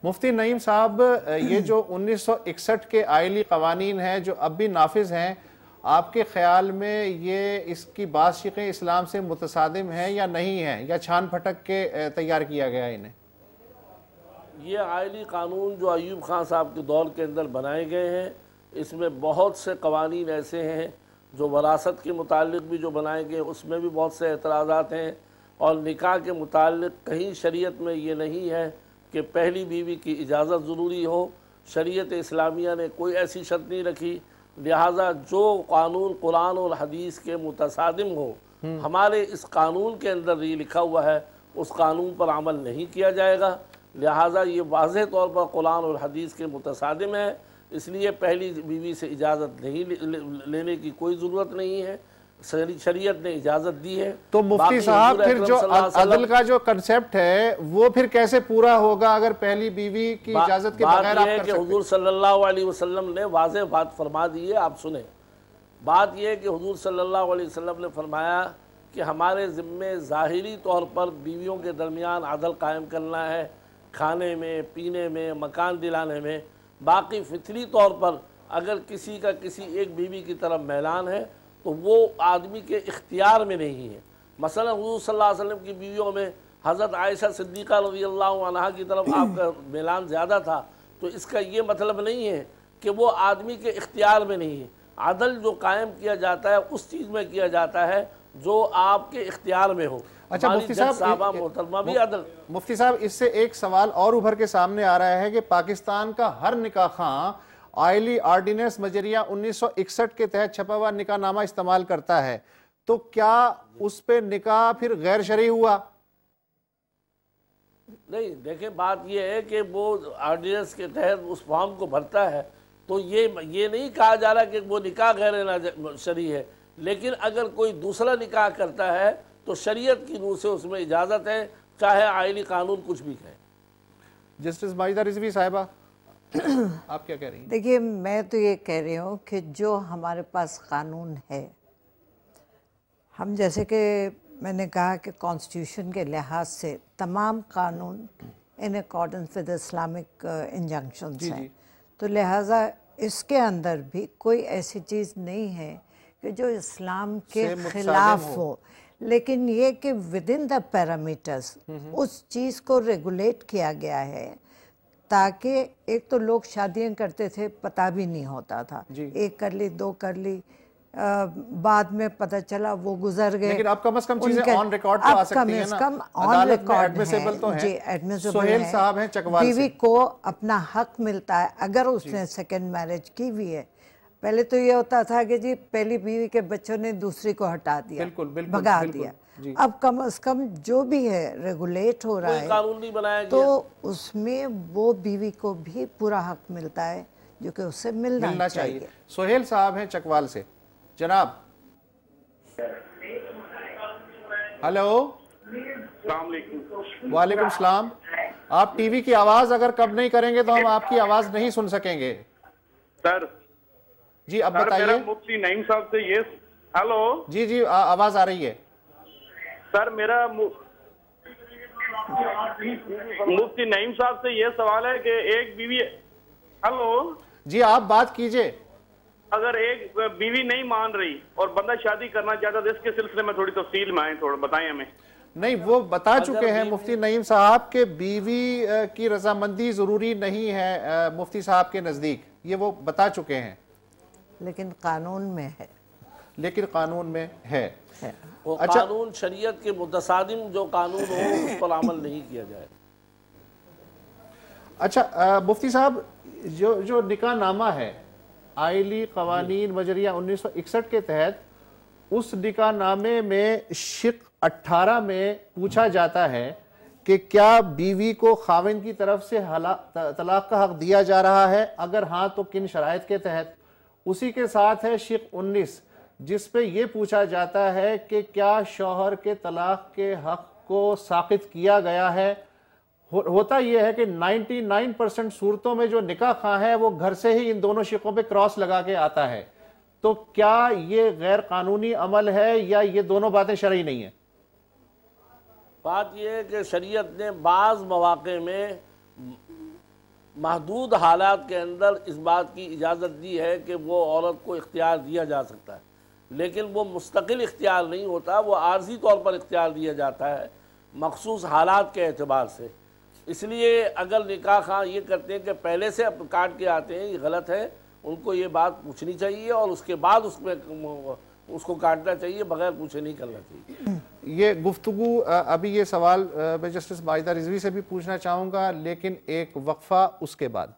مفتی نعیم صاحب، یہ جو 1961 کے آئلی قوانین ہیں جو اب بھی نافذ ہیں، آپ کے خیال میں یہ اس کی بعض شقیں اسلام سے متصادم ہیں یا نہیں ہیں، یا چھان پھٹک کے تیار کیا گیا ہے انہیں؟ یہ آئلی قانون جو ایوب خان صاحب کے دور کے اندر بنائے گئے ہیں، اس میں بہت سے قوانین ایسے ہیں جو وراثت کے متعلق بھی جو بنائے گئے اس میں بھی بہت سے اعتراضات ہیں، اور نکاح کے متعلق کہیں شریعت میں یہ نہیں ہے کہ پہلی بیوی کی اجازت ضروری ہو۔ شریعت اسلامیہ نے کوئی ایسی شرط نہیں رکھی، لہٰذا جو قانون قرآن اور حدیث کے متصادم ہو، ہمارے اس قانون کے اندر یہ لکھا ہوا ہے، اس قانون پر عمل نہیں کیا جائے گا، لہٰذا یہ واضح طور پر قرآن اور حدیث کے متصادم ہے، اس لیے پہلی بیوی سے اجازت نہیں لینے کی کوئی ضرورت نہیں ہے، شریعت نے اجازت دی ہے۔ تو مفتی صاحب پھر جو عدل کا جو کنسیپٹ ہے وہ پھر کیسے پورا ہوگا اگر پہلی بیوی کی اجازت کے بغیر آپ کر سکتے ہیں؟ بات یہ ہے کہ حضور صلی اللہ علیہ وسلم نے واضح بات فرما دی ہے، آپ سنیں۔ بات یہ ہے کہ حضور صلی اللہ علیہ وسلم نے فرمایا کہ ہمارے ذمے ظاہری طور پر بیویوں کے درمیان عدل قائم کرنا ہے، کھانے میں، پینے میں، مکان دلانے میں، باقی فطری طور پر اگر کسی کا کسی ایک بیوی کی طرف میلان ہے تو وہ آدمی کے اختیار میں نہیں ہے۔ مثلا حضور صلی اللہ علیہ وسلم کی بیویوں میں حضرت عائشہ صدیقہ رضی اللہ عنہا کی طرف آپ کا میلان زیادہ تھا، تو اس کا یہ مطلب نہیں ہے کہ وہ آدمی کے اختیار میں نہیں ہے۔ عدل جو قائم کیا جاتا ہے اس چیز میں کیا جاتا ہے جو آپ کے اختیار میں ہو۔ اچھا مفتی صاحب، محترمہ بھی عدل۔ مفتی صاحب اس سے ایک سوال اور ابھر کے سامنے آ رہا ہے کہ پاکستان کا ہر نکاح خواں آئلی آرڈیننس مجریہ 1961 کے تحت چھپا ہوا نکاح نامہ استعمال کرتا ہے، تو کیا اس پہ نکاح پھر غیر شرعی ہوا؟ نہیں، دیکھیں بات یہ ہے کہ وہ آرڈیننس کے تحت اس فارم کو بھرتا ہے تو یہ نہیں کہا جا رہا کہ وہ نکاح غیر شرعی ہے، لیکن اگر کوئی دوسرا نکاح کرتا ہے تو شریعت کی روح سے اس میں اجازت ہے، چاہے آئلی قانون کچھ بھی کہے۔ جسٹس ماجدہ رضوی صاحبہ، آپ کیا کہہ رہی ہیں؟ دیکھیے میں تو یہ کہہ رہی ہوں کہ جو ہمارے پاس قانون ہے، ہم جیسے کہ میں نے کہا کہ کانسٹیٹیوشن کے لحاظ سے تمام قانون ان اکارڈنس ود اسلامک انجنکشنز ہیں، تو لہٰذا اس کے اندر بھی کوئی ایسی چیز نہیں ہے کہ جو اسلام کے خلاف ہو، لیکن یہ کہ ودن دا پیرامیٹرز اس چیز کو ریگولیٹ کیا گیا ہے تاکہ ایک تو لوگ شادیاں کرتے تھے پتہ بھی نہیں ہوتا تھا، ایک کر لی، دو کر لی، بعد میں پتہ چلا وہ گزر گئے، لیکن اب کم از کم چیزیں آن ریکارڈ تو آ سکتی ہیں نا، کم آن ریکارڈ ہیں، جی ایڈمیسیبل سہیل صاحب ہیں چکوال سے، بیوی کو اپنا حق ملتا ہے اگر اس نے سیکنڈ میرج کی ہوئی ہے۔ پہلے تو یہ ہوتا تھا کہ جی پہلی بیوی کے بچوں نے دوسری کو ہٹا دیا، بھگا دیا، اب کم از کم جو بھی ہے ریگولیٹ ہو رہا ہے تو اس میں وہ بیوی کو بھی پورا حق ملتا ہے جو کہ اسے ملنا چاہیے۔ سہیل صاحب ہیں چکوال سے، جناب ہلو، السلام علیکم۔ وعلیکم السلام۔ آپ ٹی وی کی آواز اگر کم نہیں کریں گے تو ہم آپ کی آواز نہیں سن سکیں گے۔ سر جی اب بتائیے۔ مفتی نعیم صاحب سے یہ، ہلو جی جی آواز آ رہی ہے سر، میرا مفتی نعیم صاحب سے یہ سوال ہے کہ ایک بیوی، ہلو جی آپ بات کیجئے۔ اگر ایک بیوی نہیں مان رہی اور بندہ شادی کرنا چاہتا تو اس کے سلسلے میں تھوڑی تفصیل میں آئیں، تھوڑا بتائیں ہمیں۔ نہیں، وہ بتا چکے ہیں مفتی نعیم صاحب کہ بیوی کی رضامندی ضروری نہیں ہے مفتی صاحب کے نزدیک، یہ وہ بتا چکے ہیں، لیکن قانون میں ہے، لیکن قانون میں ہے۔ وہ قانون شریعت کے متصادم جو قانون ہو اس پر عمل نہیں کیا جائے۔ اچھا مفتی صاحب، جو نکاح نامہ ہے آئلی قوانین مجریہ 1961 کے تحت، اس نکاح نامے میں شق 18 میں پوچھا جاتا ہے کہ کیا بیوی کو خاوند کی طرف سے طلاق کا حق دیا جا رہا ہے، اگر ہاں تو کن شرائط کے تحت۔ اسی کے ساتھ ہے شق 19 جس پہ یہ پوچھا جاتا ہے کہ کیا شوہر کے طلاق کے حق کو ساقط کیا گیا ہے۔ ہوتا یہ ہے کہ 99% صورتوں میں جو نکاح خواہ ہے وہ گھر سے ہی ان دونوں شقوں پہ کراس لگا کے آتا ہے، تو کیا یہ غیر قانونی عمل ہے یا یہ دونوں باتیں شرعی نہیں ہیں؟ بات یہ ہے کہ شریعت نے بعض مواقع میں محدود حالات کے اندر اس بات کی اجازت دی ہے کہ وہ عورت کو اختیار دیا جا سکتا ہے، لیکن وہ مستقل اختیار نہیں ہوتا، وہ عارضی طور پر اختیار دیا جاتا ہے مخصوص حالات کے اعتبار سے۔ اس لیے اگر نکاح خواہ یہ کرتے ہیں کہ پہلے سے کاٹ کے آتے ہیں، یہ غلط ہے، ان کو یہ بات پوچھنی چاہیے اور اس کے بعد اس کو کاٹنا چاہیے، بغیر پوچھے نہیں کرنا چاہیے۔ یہ گفتگو ابھی یہ سوال میں جسٹس ماجدہ رضوی سے بھی پوچھنا چاہوں گا، لیکن ایک وقفہ اس کے بعد۔